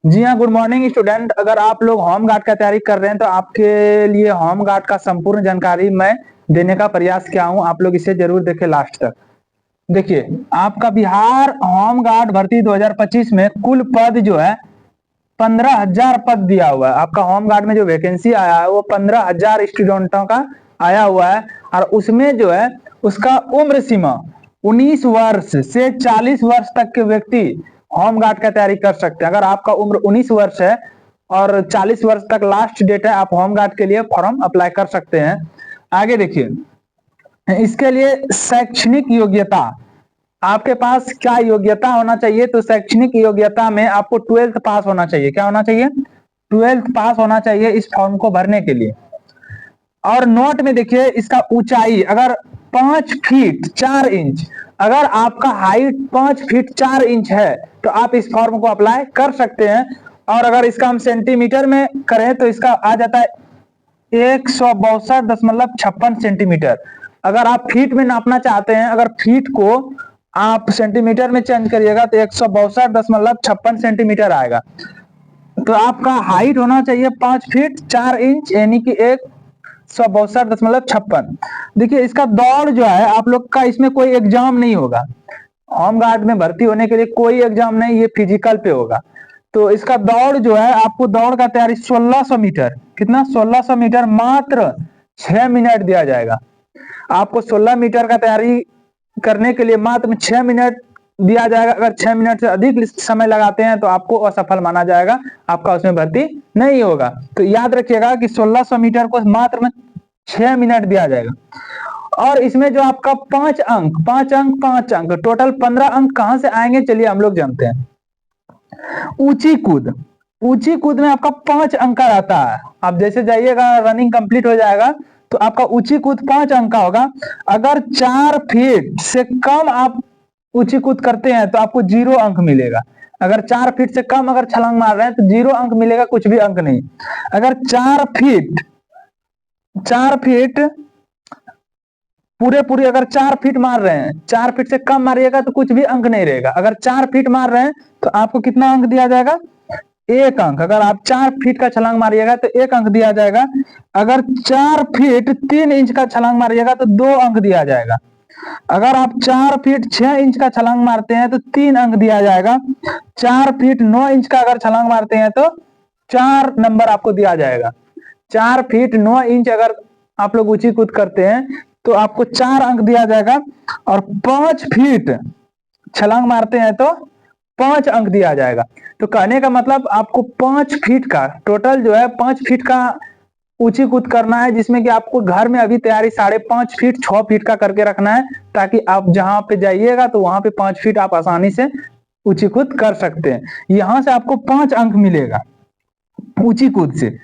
जी हाँ, good morning student. अगर आप लोग होम गार्ड का तैयारी कर रहे हैं तो आपके लिए होम गार्ड का संपूर्ण जानकारी मैं देने का प्रयास किया हूँ। आप लोग इसे जरूर देखें लास्ट तक। देखिए, आपका बिहार होम गार्ड भर्ती 2025 में कुल पद जो है 15,000 पद दिया हुआ है। आपका होम गार्ड में जो वैकेंसी आया है वो 15,000 स्टूडेंटों का आया हुआ है। और उसमें जो है उसका उम्र सीमा 19 वर्ष से 40 वर्ष तक के व्यक्ति होम गार्ड का तैयारी कर सकते हैं। अगर आपका उम्र 19 वर्ष है और 40 वर्ष तक लास्ट डेट है, आप होम गार्ड के लिए फॉर्म अप्लाई कर सकते हैं। आगे देखिए, इसके लिए शैक्षणिक योग्यता, आपके पास क्या योग्यता होना चाहिए? तो शैक्षणिक योग्यता में आपको 12th पास होना चाहिए। क्या होना चाहिए? 12th पास होना चाहिए इस फॉर्म को भरने के लिए। और नोट में देखिए, इसका ऊंचाई अगर 5 फीट 4 इंच, अगर आपका हाइट 5 फीट 4 इंच है तो आप इस फॉर्म को अप्लाई कर सकते हैं। और अगर इसका हम सेंटीमीटर में करें तो इसका आ जाता है 162.56 सेंटीमीटर। अगर आप फीट में नापना चाहते हैं, अगर फीट को आप सेंटीमीटर में चेंज करिएगा तो 162.56 सेंटीमीटर आएगा। तो आपका हाइट होना चाहिए 5 फीट 4 इंच यानी कि 162.56। देखिए, इसका दौड़ जो है आप लोग का, इसमें कोई एग्जाम नहीं होगा। होम गार्ड में भर्ती होने के लिए कोई एग्जाम नहीं, ये फिजिकल पे होगा। तो इसका दौड़ जो है, आपको दौड़ का तैयारी 1600 मीटर, कितना? 1600 मीटर मात्र 6 मिनट दिया जाएगा। आपको 16 मीटर का तैयारी करने के लिए मात्र 6 मिनट दिया जाएगा। अगर 6 मिनट से अधिक समय लगाते हैं तो आपको असफल माना जाएगा, आपका उसमें भर्ती नहीं होगा। तो याद रखिएगा कि 1600 मीटर को मात्र 6 मिनट दिया जाएगा। और इसमें जो आपका 5 अंक टोटल 15 अंक कहां से आएंगे, चलिए हम लोग जानते हैं। ऊंची कूद, ऊंची कूद में आपका 5 अंक का रहता है। आप जैसे जाइएगा, रनिंग कंप्लीट हो जाएगा तो आपका ऊंची कूद 5 अंक का होगा। अगर 4 फीट से कम आप ऊंची कूद करते हैं तो आपको 0 अंक मिलेगा। अगर 4 फीट से कम अगर छलांग मार रहे हैं तो 0 अंक मिलेगा, कुछ भी अंक नहीं। अगर 4 फीट पूरे अगर 4 फीट मार रहे हैं, 4 फीट से कम मारिएगा तो कुछ भी अंक नहीं रहेगा। अगर 4 फीट मार रहे हैं तो आपको कितना अंक दिया जाएगा? 1 अंक। अगर आप 4 फीट का छलांग मारिएगा तो 1 अंक दिया जाएगा। अगर 4 फीट 3 इंच का छलांग मारिएगा तो 2 अंक दिया जाएगा। अगर आप 4 फीट 6 इंच का छलांग मारते हैं तो 3 अंक दिया जाएगा। 4 फीट 9 इंच का अगर छलांग मारते हैं तो 4 नंबर आपको दिया जाएगा। 4 फीट 9 इंच अगर आप लोग ऊंची कूद करते हैं तो आपको 4 अंक दिया जाएगा। और 5 फीट छलांग मारते हैं तो 5 अंक दिया जाएगा। तो कहने का मतलब आपको 5 फीट का टोटल जो है 5 फीट का ऊंची कूद करना है, जिसमें कि आपको घर में अभी तैयारी 5.5 फीट 6 फीट का करके रखना है, ताकि आप जहां पे जाइएगा तो वहां पे 5 फीट आप आसानी से ऊंची कूद कर सकते हैं। यहां से आपको 5 अंक मिलेगा ऊंची कूद से।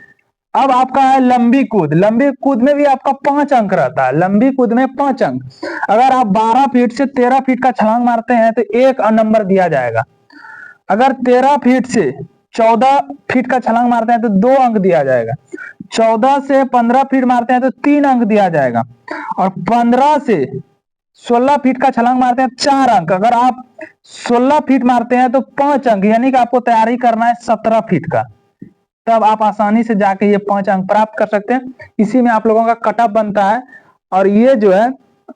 अब आपका है लंबी कूद, लंबी कूद में भी आपका 5 अंक रहता है। लंबी कूद में 5 अंक। अगर आप 12 फीट से 13 फीट का छलांग मारते हैं तो 1 नंबर दिया जाएगा। अगर 13 फीट से 14 फीट का छलांग मारते हैं तो 2 अंक दिया जाएगा। 14 से 15 फीट मारते हैं तो 3 अंक दिया जाएगा। और 15 से 16 फीट का छलांग मारते हैं 4 अंक। अगर आप 16 फीट मारते हैं तो 5 अंक, यानी कि आपको तैयारी करना है 17 फीट का, तब आप आसानी से जाके ये 5 अंक प्राप्त कर सकते हैं। इसी में आप लोगों का कटअप बनता है। और ये जो है,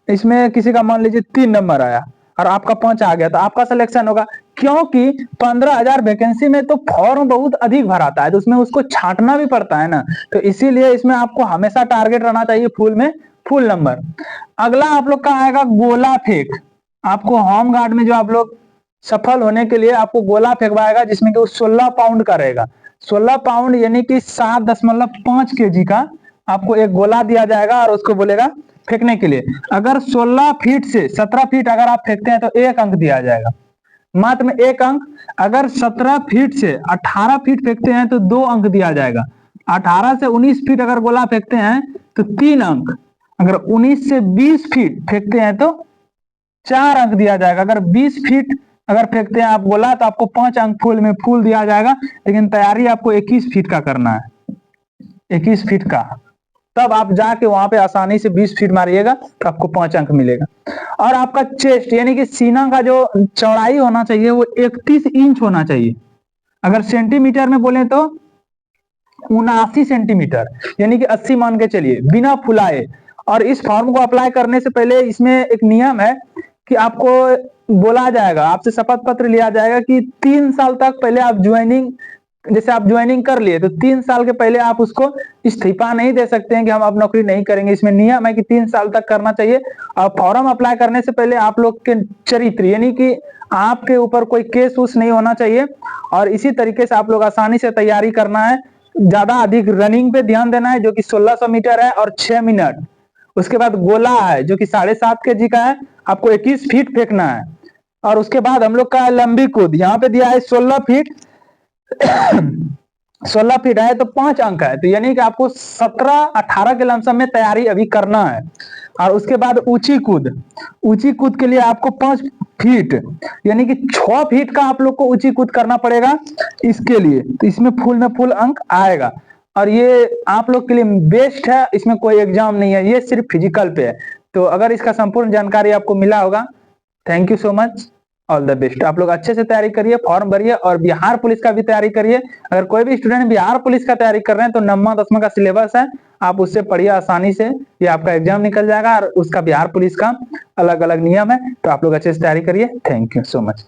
इसमें किसी का मान लीजिए 3 नंबर आया और आपका 5 आ गया तो आपका सिलेक्शन होगा। क्योंकि 15,000 वैकेंसी में तो फॉर्म बहुत अधिक भराता है, तो उसमें उसको छांटना भी पड़ता है ना। तो इसीलिए इसमें आपको हमेशा टारगेट रहना चाहिए फुल में फुल नंबर। अगला आप लोग का आएगा गोला फेंक। आपको होम गार्ड में जो आप लोग सफल होने के लिए आपको गोला फेंकवाएगा, जिसमें कि वो 16 पाउंड का रहेगा। 16 पाउंड यानी कि 7.5 kg का आपको एक गोला दिया जाएगा और उसको बोलेगा फेंकने के लिए। अगर 16 फीट से 17 फीट अगर आप फेंकते हैं तो 1 अंक दिया जाएगा, मात्र में 1 अंक। अगर 17 फीट से 18 फीट फेंकते हैं तो 2 अंक दिया जाएगा। 18 से 19 फीट अगर गोला फेंकते हैं तो 3 अंक। अगर 19 से 20 फीट फेंकते हैं तो 4 अंक दिया जाएगा। अगर 20 फीट अगर फेंकते हैं आप गोला तो आपको 5 अंक फुल में फुल दिया जाएगा। लेकिन तैयारी आपको 21 फीट का करना है, 21 फीट का, तब आप जाके वहां पे आसानी से 20 फीट मारिएगा तो आपको 5 अंक मिलेगा। और आपका चेस्ट यानी कि सीना का जो चौड़ाई होना चाहिए वो 31 इंच होना चाहिए। अगर सेंटीमीटर में बोले तो 79 सेंटीमीटर, यानी कि 80 मान के चलिए, बिना फुलाए। और इस फॉर्म को अप्लाई करने से पहले इसमें एक नियम है कि आपको बोला जाएगा, आपसे शपथ पत्र लिया जाएगा कि 3 साल तक पहले आप ज्वाइनिंग, जैसे आप ज्वाइनिंग कर लिए तो 3 साल के पहले आप उसको इस्तीफा नहीं दे सकते हैं कि हम अब नौकरी नहीं करेंगे। इसमें नियम है कि 3 साल तक करना चाहिए। और फॉर्म अप्लाई करने से पहले आप लोग के चरित्र, यानी कि आपके ऊपर कोई केस उस नहीं होना चाहिए। और इसी तरीके से आप लोग आसानी से तैयारी करना है। ज्यादा अधिक रनिंग पे ध्यान देना है, जो कि 1600 मीटर है और 6 मिनट। उसके बाद गोला है जो कि 7.5 kg का है, आपको 21 फीट फेंकना है। और उसके बाद हम लोग का लंबी कूद, यहाँ पे दिया है 16 फीट 16 फीट है तो 5 अंक है, तो यानी कि आपको 17-18 के लमसम में तैयारी अभी करना है। और उसके बाद ऊंची कूद, ऊंची कूद के लिए आपको 5 फीट यानी कि 6 फीट का आप लोग को ऊंची कूद करना पड़ेगा इसके लिए, तो इसमें फुल में फुल अंक आएगा। और ये आप लोग के लिए बेस्ट है, इसमें कोई एग्जाम नहीं है, ये सिर्फ फिजिकल पे है। तो अगर इसका संपूर्ण जानकारी आपको मिला होगा, thank you so much, all the best. आप लोग अच्छे से तैयारी करिए, फॉर्म भरिए और बिहार पुलिस का भी तैयारी करिए। अगर कोई भी स्टूडेंट बिहार पुलिस का तैयारी कर रहे हैं तो 9वां 10वां का सिलेबस है, आप उससे पढ़िए आसानी से, ये आपका एग्जाम निकल जाएगा। और उसका बिहार पुलिस का अलग अलग नियम है, तो आप लोग अच्छे से तैयारी करिए। Thank you so much.